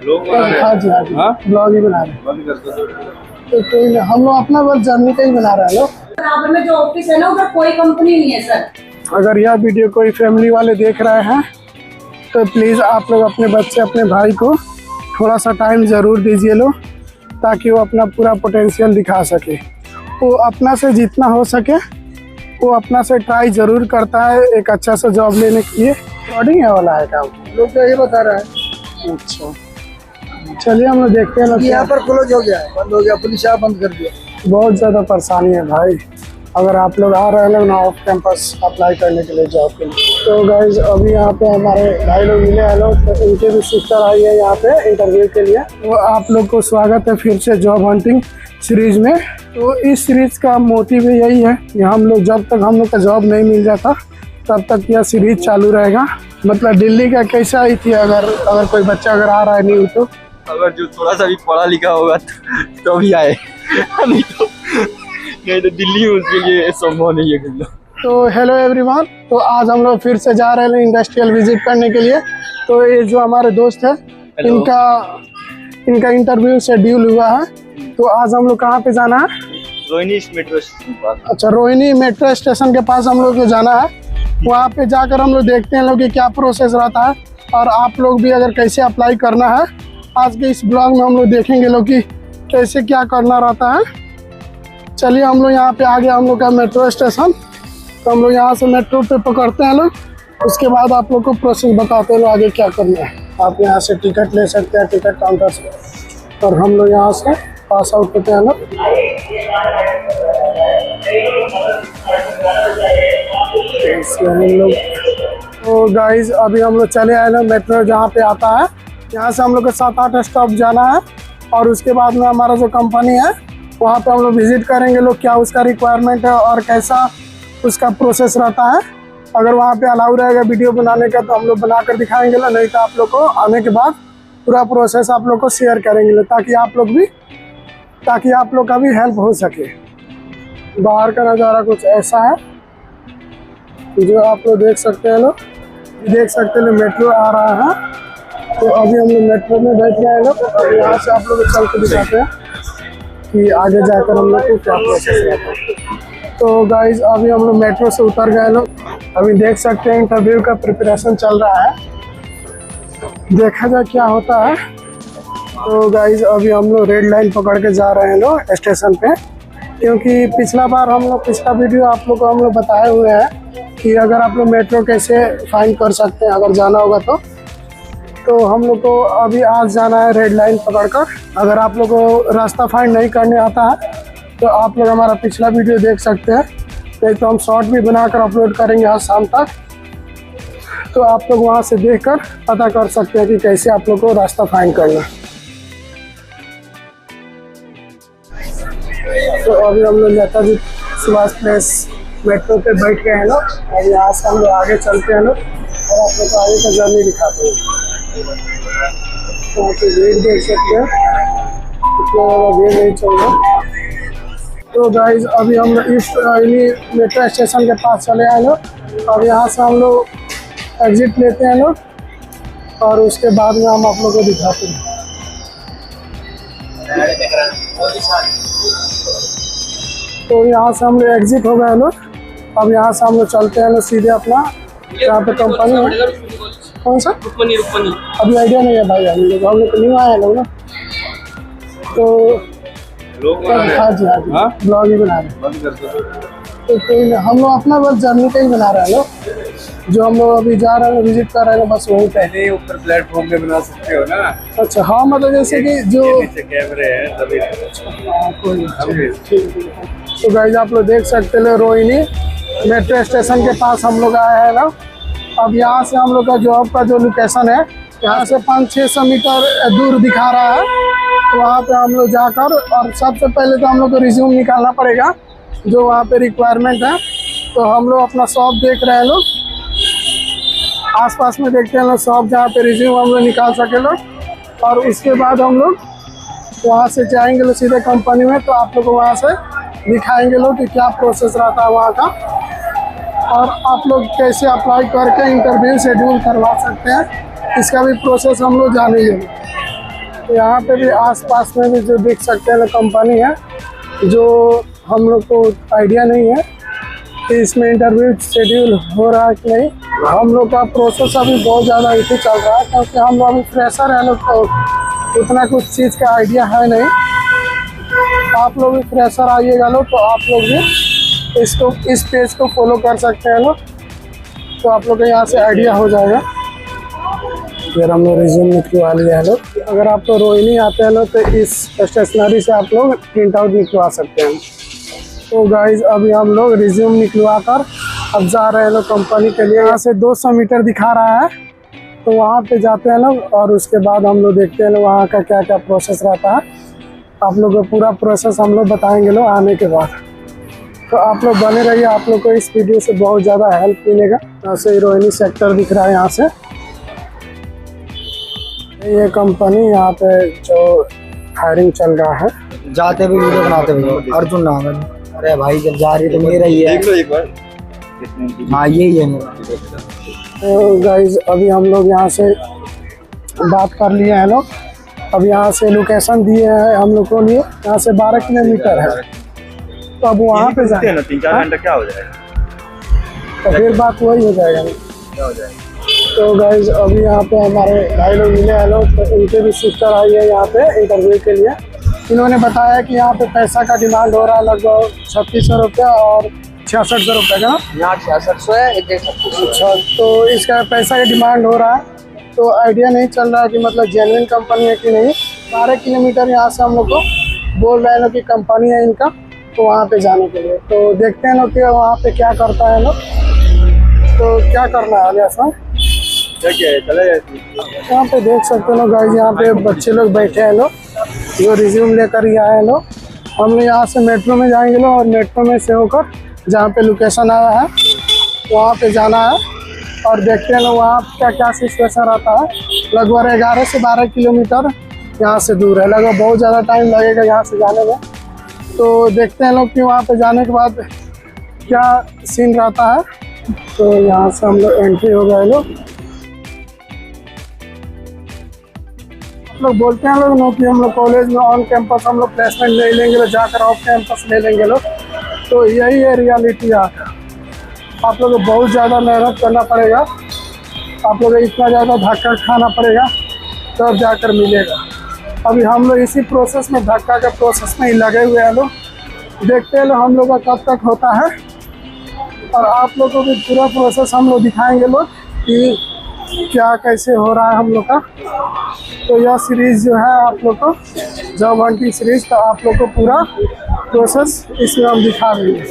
हाँ जी हाँ जी, ब्लॉग ही बना रहे हैं। तो कोई नहीं, हम लोग अपना बस जर्नी का ही बना रहे हैं लोग। बराबर में जो ऑफिस है ना उधर कोई कंपनी नहीं है सर। अगर यह वीडियो कोई फैमिली वाले देख रहे हैं तो प्लीज़ आप लोग अपने बच्चे अपने भाई को थोड़ा सा टाइम ज़रूर दीजिए लो, ताकि वो अपना पूरा पोटेंशियल दिखा सके। वो अपना से जितना हो सके वो अपना से ट्राई ज़रूर करता है एक अच्छा सा जॉब लेने के लिए। रिकॉर्डिंग है वाला है काम, लोग तो ये बता रहा है। अच्छा चलिए हम लोग देखते हैं। यहाँ पर क्लोज हो गया है, बंद हो गया, पुलिस यहाँ बंद कर दिया। बहुत ज़्यादा परेशानी है भाई। अगर आप लोग आ रहे हैं ना ऑफ कैंपस अप्लाई करने के लिए जॉब के लिए, तो गाइज अभी यहाँ पे हमारे भाई लोग मिले हैं लोग, तो इनके भी सिस्टर आई है यहाँ पे इंटरव्यू के लिए। तो आप लोग को स्वागत है फिर से जॉब हंटिंग सीरीज में। तो इस सीरीज का मोटिव यही है कि हम लोग जब तक हम लोग का जॉब नहीं मिल जाता तब तक यह सीरीज चालू रहेगा। मतलब दिल्ली का कैसा ही थी, अगर कोई बच्चा अगर आ रहा है नहीं तो अगर जो थोड़ा सा भी पढ़ा लिखा होगा तो भी आए, नहीं तो दिल्ली में उसके लिए संभव नहीं है घूमना। तो हेलो एवरीवन, तो आज हम लोग फिर से जा रहे हैं इंडस्ट्रियल विजिट करने के लिए। तो ये जो हमारे दोस्त है इनका इंटरव्यू शेड्यूल हुआ है। तो आज हम लोग कहाँ पे जाना है? रोहिणी मेट्रो स्टेशन पास। अच्छा, रोहिणी मेट्रो स्टेशन के पास हम लोग को जाना है। वहाँ पे जाकर हम लोग देखते हैं लोग कि क्या प्रोसेस रहता है, और आप लोग भी अगर कैसे अप्लाई करना है आज के इस ब्लॉग में हम लोग देखेंगे लोग कि कैसे क्या करना रहता है। चलिए हम लोग यहाँ पे आ गया हम लोग का मेट्रो स्टेशन। तो हम लोग यहाँ से मेट्रो पे पकड़ते हैं लोग, उसके बाद आप लोग को प्रोसेस बताते हैं आगे क्या करना है। आप यहाँ से टिकट ले सकते हैं टिकट काउंटर से, और हम लोग यहाँ से पास आउट होते हैं लोग। तो गाइज अभी हम लोग चले आए ना मेट्रो जहाँ पे आता है, यहाँ से हम लोग को 7-8 स्टॉप जाना है, और उसके बाद में हमारा जो कंपनी है वहाँ पे हम लोग विजिट करेंगे लोग, क्या उसका रिक्वायरमेंट है और कैसा उसका प्रोसेस रहता है। अगर वहाँ पे अलाउ रहेगा वीडियो बनाने का तो हम लोग बना कर दिखाएंगे ना, नहीं तो आप लोग को आने के बाद पूरा प्रोसेस आप लोग को शेयर करेंगे लोग, ताकि आप लोग का भी हेल्प हो सके। बाहर का नज़ारा कुछ ऐसा है जो आप लोग देख सकते हैं लोग, देख सकते हैं मेट्रो आ रहा है। तो अभी हम लोग मेट्रो में बैठ गए हैं लोग, और यहाँ से आप लोग को चल के दिखाते हैं कि आगे जाकर हम लोग को क्या प्रोसेस रहता है। तो गाइज अभी हम लोग मेट्रो से उतर गए लोग, अभी देख सकते हैं इंटरव्यू का प्रिपरेशन चल रहा है, देखा जाए क्या होता है। तो गाइज अभी हम लोग रेड लाइन पकड़ के जा रहे हैं लोग स्टेशन पे, क्योंकि पिछला वीडियो आप लोग को हम लोग बताए हुए हैं कि अगर आप लोग मेट्रो कैसे फाइंड कर सकते हैं अगर जाना होगा तो हम लोग को अभी आज जाना है रेड लाइन पकड़कर। अगर आप लोग को रास्ता फाइंड नहीं करने आता है तो आप लोग हमारा पिछला वीडियो देख सकते हैं, नहीं तो हम शॉर्ट भी बनाकर अपलोड करेंगे आज शाम तक। तो आप लोग वहां से देखकर पता कर सकते हैं कि कैसे आप लोग को रास्ता फाइंड करना। तो अभी हम लोग नेताजी सुभाष प्लेस मेट्रो पे बैठ गए हैं लोग, और यहाँ से हम लोग आगे चलते हैं लोग, और आप लोग को आगे का जर्नी दिखाते हैं। तो आप भीड़ देख सकते हैं, इतना ज़्यादा भीड़ नहीं चल रहा। तो गाइज अभी हम लोग इस मेट्रो स्टेशन के पास चले आए लोग, और यहाँ से हम लोग एग्जिट लेते हैं लोग, और उसके बाद में हम आप लोग को दिखाते हैं। तो यहाँ से हम लोग एग्जिट हो गए लोग, अब यहाँ से हम लोग चलते हैं लोग सीधे अपना यहाँ पे कंपनी है। कौन सा रुक्मणी अभी आइडिया नहीं है भाई, हम लोग न्यू आए हैं लोग ना, तो हाँ जी ब्लॉग ही बना रहे हैं। तो कोई नहीं, हम लोग अपना बस जर्नी का ही बना रहे हैं लोग, जो हम लोग अभी जा रहे हैं विजिट कर रहे हैं बस वही पहले ऊपर प्लेटफॉर्म पे बना सकते हो ना। अच्छा हाँ, मतलब जैसे कि जो कैमरे हैं तभी। तो गाइस आप लोग देख सकते हैं रोहिणी मेट्रो स्टेशन के पास हम लोग आए हैं ना। अब यहाँ से हम लोग का जॉब का जो लोकेशन है यहाँ से 500-600 मीटर दूर दिखा रहा है, वहाँ पे हम लोग जाकर, और सबसे पहले तो हम लोग को रिज्यूम निकालना पड़ेगा जो वहाँ पे रिक्वायरमेंट है। तो हम लोग अपना शॉप देख रहे हैं लोग, आसपास में देखते हैं लोग शॉप जहाँ पे रिज्यूम हम लोग निकाल सके लोग, और उसके बाद हम लोग वहाँ से जाएंगे लोग सीधे कंपनी में। तो आप लोग को वहाँ से दिखाएंगे लोग कि क्या प्रोसेस रहता है वहाँ का, और आप लोग कैसे अप्लाई करके इंटरव्यू शेड्यूल करवा सकते हैं, इसका भी प्रोसेस हम लोग जानेंगे। यहाँ पे भी आसपास में भी जो देख सकते हैं कंपनी है, जो हम लोग को आइडिया नहीं है कि इसमें इंटरव्यू शेड्यूल हो रहा है कि नहीं। हम लोग का प्रोसेस अभी बहुत ज़्यादा इसी चल रहा है, क्योंकि हम लोग अभी फ्रेशर है, लोग को उतना कुछ चीज़ का आइडिया है नहीं। आप लोग भी फ्रेशर आइएगा लोग, तो आप लोग भी इस पेज को फॉलो कर सकते हैं लोग, तो आप लोग को यहाँ से आइडिया हो जाएगा। फिर हम लोग रिज्यूम निकलवा लिया है लोग। अगर आपको रोहिणी आते हैं लोग, तो इस स्टेशनरी से आप लोग प्रिंट आउट निकलवा सकते हैं। तो गाइज अभी हम लोग रिज्यूम निकलवा कर अब जा रहे हैं लोग कंपनी के लिए। यहाँ से 200 मीटर दिखा रहा है, तो वहाँ पे जाते हैं लोग, और उसके बाद हम लोग देखते हैं लोग वहाँ का क्या क्या प्रोसेस रहता है। आप लोग को पूरा प्रोसेस हम लोग बताएंगे लोग आने के बाद। तो आप लोग बने रहिए, आप लोग को इस वीडियो से बहुत ज़्यादा हेल्प मिलेगा। यहाँ से रोहिणी सेक्टर दिख रहा है, यहाँ से ये कंपनी, यहाँ पे जो हायरिंग चल रहा है। जाते भी वीडियो बनाते भी अर्जुन नाम है। अरे भाई जब जा रही तो मेरा ही है। देख लो एक बार। हाँ यही है मेरा। तो गाइज अभी हम लोग यहाँ से बात कर लिए हैं लोग। अब यहाँ से लोकेशन दिए हैं हम लोग को लिए, यहाँ से 12 किलोमीटर है। तो अब वहाँ पे जाए 3-4 घंटा क्या हो जाएगा? तो फिर बात वही हो जाएगा। क्या हो जाएगा? तो गाइज अभी यहाँ पे हमारे भाई लोग मिले हैं लोग, तो उनके भी सिस्टर आई है यहाँ पे इंटरव्यू के लिए। इन्होंने बताया कि यहाँ पे पैसा का डिमांड हो रहा है लगभग 3600 रुपया और 6600 रुपये का। यहाँ 6600 है, 13600। अच्छा, तो इसका पैसा का डिमांड हो रहा है, तो आइडिया नहीं चल रहा है कि मतलब जेन्युइन कंपनी है कि नहीं। 12 किलोमीटर यहाँ से हम लोग को बोल रहे हैं लोग कि कंपनी है इनका, तो वहाँ पे जाने के लिए। तो देखते हैं लोग कि वहाँ पे क्या करता है लोग। तो क्या करना है ऐसा क्या है, चला जाए। यहाँ पे देख सकते हो लोग गाइस, यहाँ पे बच्चे लोग बैठे हैं लोग, जो रिज्यूम लेकर ही आए हैं लोग। हम लोग यहाँ से मेट्रो में जाएंगे लोग, और मेट्रो में से होकर जहाँ पे लोकेशन आया है वहाँ पे जाना है, और देखते हैं लोग वहाँ क्या क्या सिचुएशन रहता है। लगभग 11 से 12 किलोमीटर यहाँ से दूर है, लगभग बहुत ज़्यादा टाइम लगेगा यहाँ से जाने में। तो देखते हैं लोग कि वहाँ पे जाने के बाद क्या सीन रहता है। तो यहाँ से हम लोग एंट्री हो गए लोग। लोग बोलते हैं लोग नो कि हम लोग कॉलेज में ऑन कैंपस हम लोग प्लेसमेंट ले लेंगे लोग, जाकर ऑफ कैंपस ले लेंगे लोग। तो यही है रियलिटी। आप लोग को बहुत ज़्यादा मेहनत करना पड़ेगा, आप लोग को इतना ज़्यादा धक्का खाना पड़ेगा, तब जाकर मिलेगा। अभी हम लोग इसी प्रोसेस में, धक्का के प्रोसेस में ही लगे हुए हैं लोग। देखते हैं लोग हम लोग का कब तक होता है, और आप लोग को भी पूरा प्रोसेस हम लोग दिखाएंगे लोग कि क्या कैसे हो रहा है हम लोग का। तो यह सीरीज़ जो है आप लोग को जॉब हंटिंग सीरीज़, तो आप लोग को पूरा प्रोसेस इसमें हम दिखा देंगे।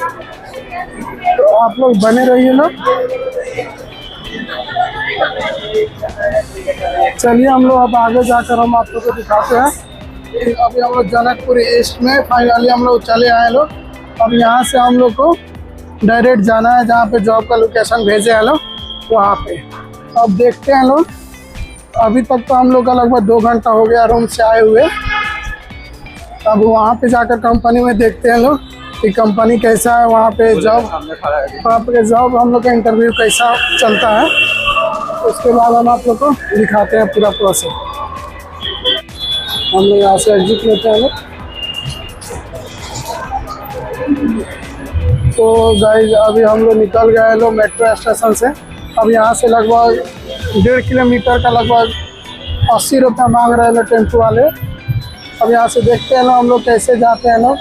तो आप लोग बने रहिए लोग। चलिए हम लोग अब आगे जाकर हम आप लोग को दिखाते हैं। अभी हम लोग जनकपुर ईस्ट में फाइनली हम लोग चले आए लोग। अब यहाँ से हम लोग को डायरेक्ट जाना है जहाँ पे जॉब का लोकेशन भेजे हैं लोग, वहाँ पे। अब देखते हैं लोग, अभी तक तो हम लोग का लगभग 2 घंटा हो गया रूम से आए हुए। अब वहाँ पे जाकर कंपनी में देखते हैं लोग कि कंपनी कैसा है, वहाँ पे जॉब हम लोग का इंटरव्यू कैसा चलता है। उसके बाद हम आप लोग को दिखाते हैं पूरा प्रोसेस। हम लोग यहाँ से एग्जिट लेते हैं लोग। तो गाइज अभी हम लोग निकल गए लोग मेट्रो स्टेशन से। अब यहाँ से लगभग 1.5 किलोमीटर का लगभग 80 रुपये मांग रहे हैं लोग टेम्पो वाले। अब यहाँ से देखते हैं लोग हम लोग कैसे जाते हैं लोग।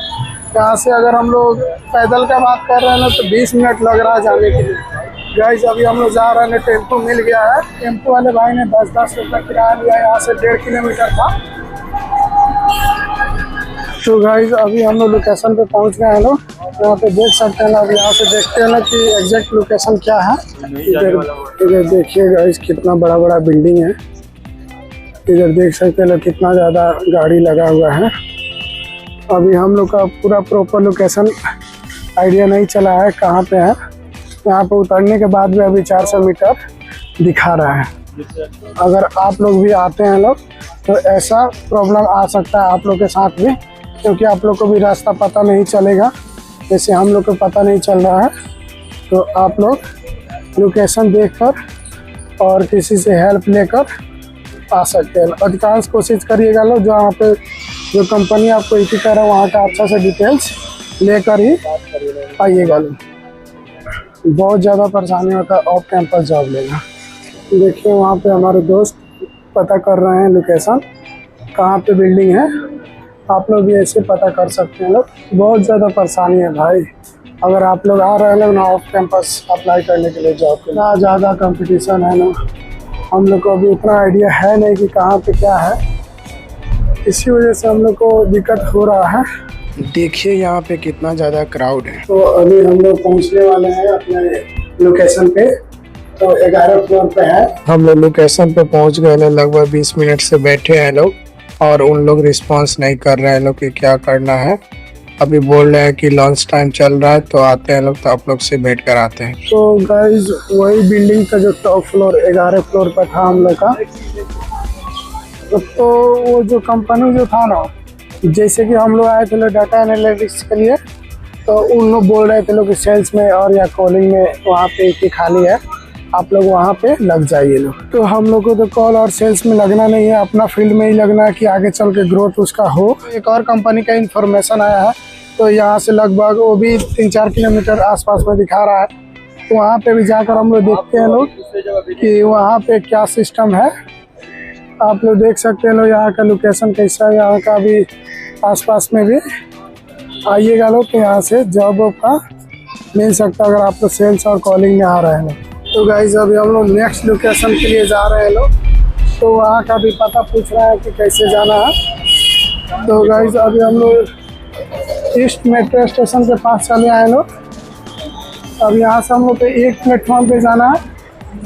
यहाँ से अगर हम लोग पैदल का बात कर रहे हैं ना, तो 20 मिनट लग रहा है जाने के लिए। गाइज अभी हम लोग जा रहे हैं, टेम्पो मिल गया है। टेम्पो वाले भाई ने 10-10 रुपये किराया लिया है, यहाँ से 1.5 किलोमीटर था। तो गाइज अभी हम लोग लोकेशन पे पहुँच गए हैं लोग। यहाँ पे देख सकते हैं ना, अब यहाँ से देखते हैं ना कि एग्जैक्ट लोकेशन क्या है। इधर देखिए गाइस कितना बड़ा बड़ा बिल्डिंग है। इधर देख सकते हैं लोग कितना ज़्यादा गाड़ी लगा हुआ है। अभी हम लोग का पूरा प्रॉपर लोकेशन आइडिया नहीं चला है कहाँ पे है। यहाँ पे उतरने के बाद भी अभी 400 मीटर दिखा रहा है। अगर आप लोग भी आते हैं लोग, तो ऐसा प्रॉब्लम आ सकता है आप लोग के साथ भी, क्योंकि आप लोग को भी रास्ता पता नहीं चलेगा, जैसे हम लोग को पता नहीं चल रहा है। तो आप लोग लोकेशन देखकर और किसी से हेल्प लेकर आ सकते हैं। अधिकांश कोशिश करिएगा लोग जहाँ पे जो कंपनी आपको इसी तरह वहाँ का अच्छा से डिटेल्स लेकर ही आइएगा लोग। बहुत ज़्यादा परेशानी होता है ऑफ कैंपस जॉब लेना। देखिए वहाँ पे हमारे दोस्त पता कर रहे हैं लोकेशन कहाँ पे बिल्डिंग है। आप लोग भी ऐसे पता कर सकते हैं लोग। बहुत ज़्यादा परेशानी है भाई, अगर आप लोग आ रहे हैं लोग ना ऑफ कैंपस अप्लाई करने के लिए जॉब के, इतना ज़्यादा कंपटीशन है ना, हम लोग को अभी उतना आइडिया है नहीं कि कहाँ पे क्या है, इसी वजह से हम लोग को दिक्कत हो रहा है। देखिए यहाँ पे कितना ज़्यादा क्राउड है। तो अभी हम लोग पहुँचने वाले हैं अपने लोकेशन पे। तो 11 फ्लोर पे है, हम लोग लोकेशन पे पहुँच गए हैं। लगभग 20 मिनट से बैठे हैं लोग और उन लोग रिस्पांस नहीं कर रहे हैं लोग कि क्या करना है। अभी बोल रहे हैं कि लंच टाइम चल रहा है तो आते हैं लोग, तो आप लोग से बैठ कर आते हैं। तो गाइज वही बिल्डिंग का जो टॉप फ्लोर 11 फ्लोर पर था हम लोग का। तो वो जो कंपनी जो था ना, जैसे कि हम लोग आए थे लोग डाटा एनालिटिक्स के लिए, तो उन लोग बोल रहे थे लोग कि सेल्स में और या कॉलिंग में वहाँ पे एक खाली है, आप लोग वहाँ पे लग जाइए लोग। तो हम लोग को तो कॉल और सेल्स में लगना नहीं है, अपना फील्ड में ही लगना है कि आगे चल के ग्रोथ उसका हो। एक और कंपनी का इंफॉर्मेशन आया है, तो यहाँ से लगभग वो भी 3-4 किलोमीटर आसपास में दिखा रहा है। तो वहाँ पे भी जाकर हम लोग देखते हैं लोग कि वहाँ पे क्या सिस्टम है। आप लोग देख सकते हैं लोग यहाँ का लोकेशन कैसा है, यहाँ का भी आसपास में भी आइएगा लोग, तो यहाँ से जॉब का मिल सकता है अगर आप लोग सेल्स और कॉलिंग में आ रहे हैं लोग। तो गाइज अभी हम लोग नेक्स्ट लोकेशन के लिए जा रहे हैं लोग, तो वहाँ का भी पता पूछ रहा है कि कैसे जाना है। तो गाइज अभी हम लोग ईस्ट मेट्रो स्टेशन के पास चले आए लोग। अब यहाँ से हम लोग पे एक प्लेटफॉर्म पे जाना है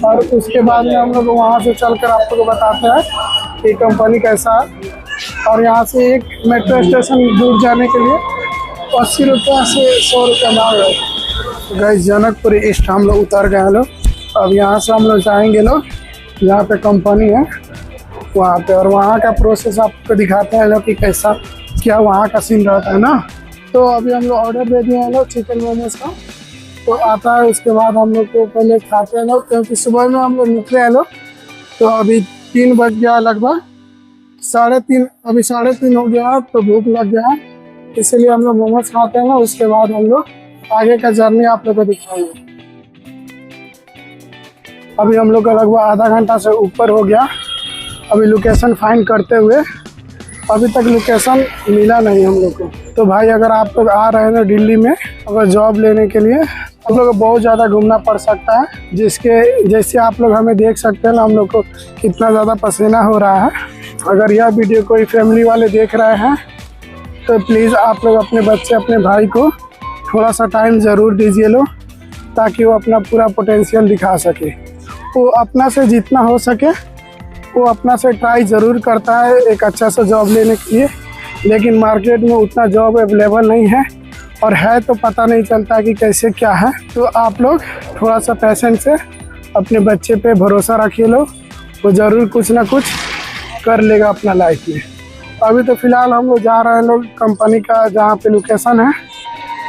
और उसके बाद में हम लोग वहाँ से चलकर आप लोग को बताते हैं कि कंपनी कैसा है। और यहाँ से एक मेट्रो स्टेशन दूर जाने के लिए 80 रुपये से 100 रुपये मांग रहे हैं। तो गाइज जनकपुर ईस्ट हम लोग उतर गए लोग। अब यहाँ से हम लोग जाएंगे लोग जहाँ पे कंपनी है वहाँ पे, और वहाँ का प्रोसेस आपको दिखाते हैं लोग कि कैसा क्या वहाँ का सीन रहता है ना। तो अभी हम लोग ऑर्डर दे दिए हैं लोग चिकन मोमोज का, तो आता है उसके बाद हम लोग को पहले खाते हैं लोग, क्योंकि सुबह में हम लोग निकले हैं लोग। तो अभी 3 बज गया लगभग, 3:30, अभी 3:30 हो गया, तो भूख लग गया, इसलिए हम लोग मोमोज खाते हैं ना। उसके बाद हम लोग आगे का जर्नी आप लोग को दिखाएंगे। अभी हम लोग का लगभग आधा घंटा से ऊपर हो गया अभी लोकेशन फाइंड करते हुए, अभी तक लोकेशन मिला नहीं हम लोग को। तो भाई अगर आप लोग आ रहे हैं ना दिल्ली में अगर जॉब लेने के लिए, आप लोग को बहुत ज़्यादा घूमना पड़ सकता है, जिसके जैसे आप लोग हमें देख सकते हैं ना, हम लोग को कितना ज़्यादा पसीना हो रहा है। अगर यह वीडियो कोई फैमिली वाले देख रहे हैं तो प्लीज़ आप लोग अपने बच्चे अपने भाई को थोड़ा सा टाइम ज़रूर दीजिए लो, ताकि वो अपना पूरा पोटेंशियल दिखा सके। वो अपना से जितना हो सके वो अपना से ट्राई ज़रूर करता है एक अच्छा सा जॉब लेने के लिए, लेकिन मार्केट में उतना जॉब अवेलेबल नहीं है, और है तो पता नहीं चलता कि कैसे क्या है। तो आप लोग थोड़ा सा पेशेंस से अपने बच्चे पे भरोसा रखिए लो, वो ज़रूर कुछ ना कुछ कर लेगा अपना लाइफ में। अभी तो फ़िलहाल हम लोग जा रहे हैं लोग कंपनी का जहाँ पे लोकेशन है,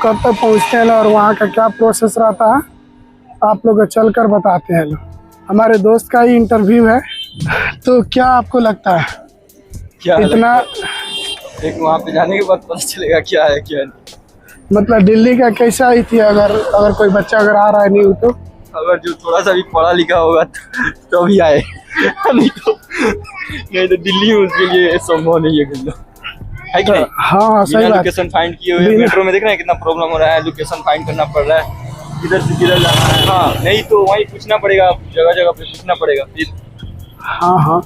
कब तक पहुँचते हैं और वहाँ का क्या प्रोसेस रहता है आप लोग चल कर बताते हैं लोग। हमारे दोस्त का ही इंटरव्यू है, तो क्या आपको लगता है क्या इतना एक वहाँ पे जाने के बाद पता चलेगा क्या है क्या नहीं। मतलब दिल्ली का कैसा ही थी, अगर कोई बच्चा अगर आ रहा है नहीं तो अगर जो थोड़ा सा भी पढ़ा लिखा होगा तो भी आए, नहीं तो दिल्ली में उसके लिए संभव नहीं है करना, है कि नहीं। हाँ सही बात। लोकेशन फाइंड किए हुए मेट्रो में देख रहे हैं कितना प्रॉब्लम हो रहा है, लोकेशन फाइंड करना पड़ रहा है, किधर से किधर जाना है। हाँ नहीं तो वहीं पूछना पड़ेगा, जगह जगह पे पूछना पड़ेगा फिर। हाँ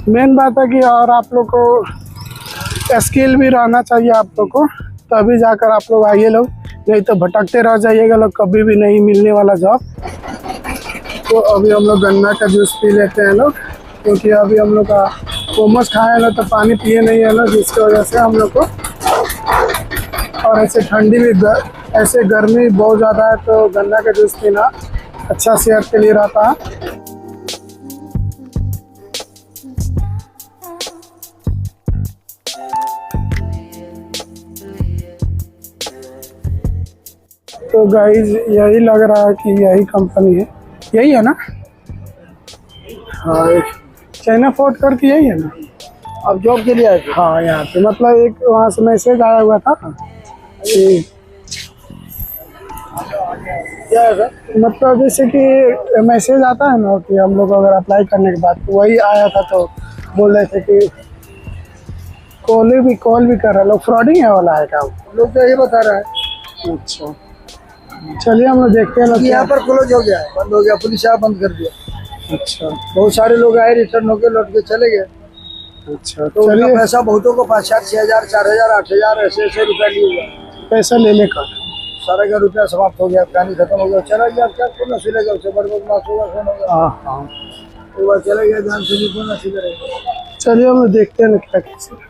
मेन बात है कि और आप लोग को स्किल भी रहना चाहिए आप लोग को, तभी जाकर आप लोग आइए लोग, नहीं तो भटकते रह जाइएगा लोग, कभी भी नहीं मिलने वाला जॉब। तो अभी हम लोग गन्ना का जूस पी लेते हैं लोग, क्योंकि अभी हम लोग का मोमोज खाए हैं लोग तो पानी पिए नहीं है लोग, जिसकी वजह से हम लोग को, और ऐसे ठंडी भी ऐसे गर्मी बहुत ज़्यादा है, तो गन्ना का जूस पीना अच्छा सेहत के लिए रहता है। तो गाइज यही लग रहा है कि यही कंपनी है, यही है ना। हाँ चाइना फोर्ट करके यही है ना? अब जॉब के लिए आए थे। हाँ यहाँ पे मतलब एक वहाँ से मैसेज आया हुआ था कि क्या है सर? मतलब जैसे कि मैसेज आता है ना कि हम लोग अगर अप्लाई करने के बाद तो वही आया था, तो बोल रहे थे कि कॉल भी कर रहे लोग, फ्रॉडिंग है वाला है काम। लोग तो यही बता रहा है। अच्छा चलिए हम लोग देखते हैं ना यहाँ पर क्लोज हो गया है, बंद हो गया, पुलिस यहाँ बंद कर दिया। अच्छा बहुत सारे लोग आए, रिटर्न होके लौट के चले गए। अच्छा तो उनका चलिए, पैसा बहुतों को 5,000, 6,000, 4,000, 8,000 ऐसे रुपया लिए हुआ। पैसा ले लेकर सारा का रुपया समाप्त हो गया, कहानी खत्म हो गया, चला गया। क्या कौन नसीलेगा उसे, बर्बाद होगा, कौन होगा? हाँ एक बार चले गया, ध्यान से भी कौन नसील रहेगा। चलिए हम लोग देखते हैं ना क्या कैसे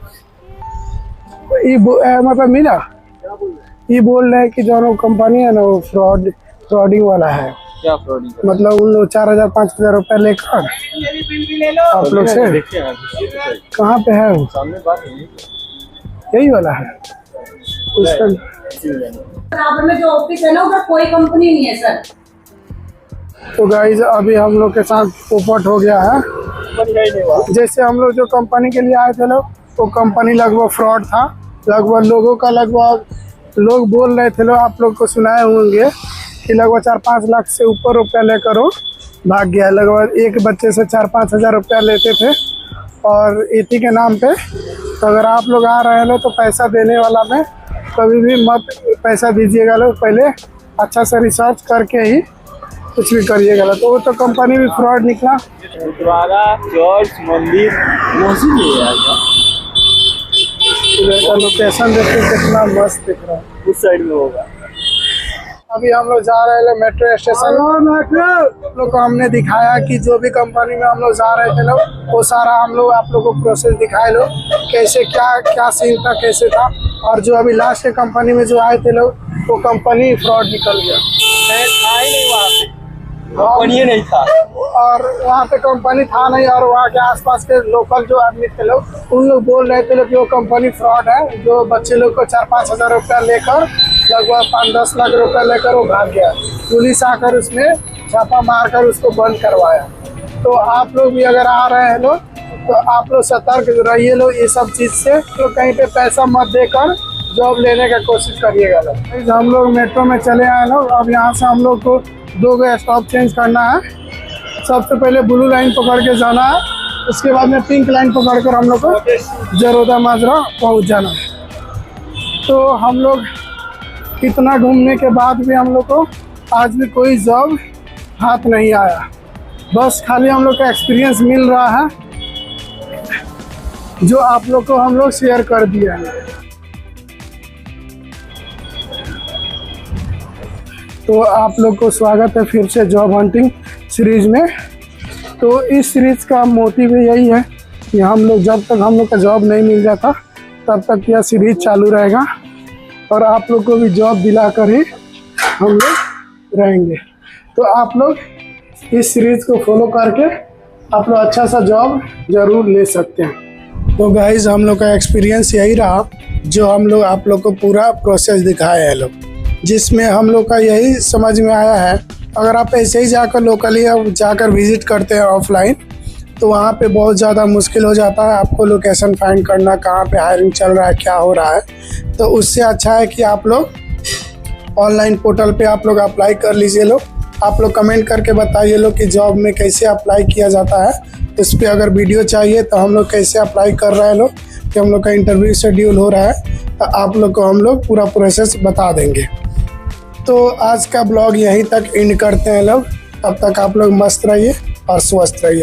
मतलब मिला। क्या बोल रहे हैं? ये बोल रहे हैं कि जो कंपनी है ना वो फ्रॉडिंग वाला है। क्या फ्रॉडिंग? मतलब उन लोग 4,000 5,000 रुपया लेकर आप लोग से देखते हैं सही। कहाँ पे है वो? सामने बात है यही वाला है उसका। बराबर में जो ऑफिस है ना उधर कोई कंपनी नहीं है सर। तो गाइज अभी हम लोग के साथ पोपट हो गया है। जैसे हम लोग जो कंपनी के लिए आए थे लोग, वो कंपनी लगभग फ्रॉड था। लगभग लोगों का लोग बोल रहे थे, लोग आप लोग को सुनाए होंगे कि लगभग 4-5 लाख से ऊपर रुपया लेकर वो भाग गया। लगभग एक बच्चे से 4-5 हज़ार रुपया लेते थे और इसी के नाम पे। तो अगर आप लोग आ रहे हैं लोग तो पैसा देने वाला में कभी भी मत पैसा दीजिएगा लोग, पहले अच्छा से रिसर्च करके ही कुछ भी करिएगा। तो वो तो कंपनी भी फ्रॉड निकला। गुरुद्वारा, चर्च, मंदिर, मस्जिद है यार। इधर का लोकेशन देखिए कितना मस्त दिख रहा है। उस साइड में होगा। अभी हम लोग जा रहे हैं मेट्रो स्टेशन। लोग को हमने दिखाया कि जो भी कंपनी में हम लोग जा रहे थे लोग, वो सारा हम लोग आप लोग को प्रोसेस दिखाए लोग, कैसे क्या सीन था, कैसे था। और जो अभी लास्ट के कंपनी में जो आए थे लोग, वो कंपनी फ्रॉड निकल गया। मैं था ही नहीं वहाँ पे, कंपनी नहीं था। और वहाँ पे कंपनी था नहीं, और वहाँ के आसपास के लोकल जो आदमी थे लोग, उन लोग बोल रहे थे लोग कि वो कंपनी फ्रॉड है। जो बच्चे लोग को 4-5 हज़ार रुपया लेकर, लगभग 5-10 लाख रुपया लेकर वो भाग गया। पुलिस आकर उसमें छापा मारकर उसको बंद करवाया। तो आप लोग भी अगर आ रहे हैं लोग, तो आप लोग सतर्क रहिए लोग ये सब चीज़ से। तो कहीं पे पैसा मत देकर जॉब लेने का कोशिश करिएगा लोग। हम लोग मेट्रो में चले आए लोग। अब यहाँ से हम लोग को 2 स्टॉप चेंज करना है। सबसे पहले ब्लू लाइन पकड़ के जाना है, उसके बाद में पिंक लाइन पकड़ कर हम लोग को जरोदा माजरा पहुँच जाना है। तो हम लोग इतना घूमने के बाद भी हम लोग को आज भी कोई जॉब हाथ नहीं आया। बस खाली हम लोग का एक्सपीरियंस मिल रहा है, जो आप लोग को हम लोग शेयर कर दिया है। तो आप लोग को स्वागत है फिर से जॉब हंटिंग सीरीज में। तो इस सीरीज का मोटिव यही है कि हम लोग जब तक हम लोग का जॉब नहीं मिल जाता, तब तक यह सीरीज चालू रहेगा और आप लोग को भी जॉब दिला कर ही हम लोग रहेंगे। तो आप लोग इस सीरीज को फॉलो करके आप लोग अच्छा सा जॉब ज़रूर ले सकते हैं। तो गाइज हम लोग का एक्सपीरियंस यही रहा, जो हम लोग आप लोग को पूरा प्रोसेस दिखाया है लोग, जिसमें हम लोग का यही समझ में आया है, अगर आप ऐसे ही जाकर लोकली अब जाकर विजिट करते हैं ऑफलाइन, तो वहाँ पे बहुत ज़्यादा मुश्किल हो जाता है आपको लोकेशन फाइंड करना, कहाँ पे हायरिंग चल रहा है, क्या हो रहा है। तो उससे अच्छा है कि आप लोग ऑनलाइन पोर्टल पे आप लोग अप्लाई कर लीजिए लोग। आप लोग कमेंट करके बताइए लोग कि जॉब में कैसे अप्लाई किया जाता है। इस पर अगर वीडियो चाहिए तो हम लोग कैसे अप्लाई कर रहे हैं लोग, कि हम लोग का इंटरव्यू शेड्यूल हो रहा है, तो आप लोग को हम लोग पूरा प्रोसेस बता देंगे। तो आज का ब्लॉग यहीं तक एंड करते हैं लोग। तब तक आप लोग मस्त रहिए और स्वस्थ रहिए।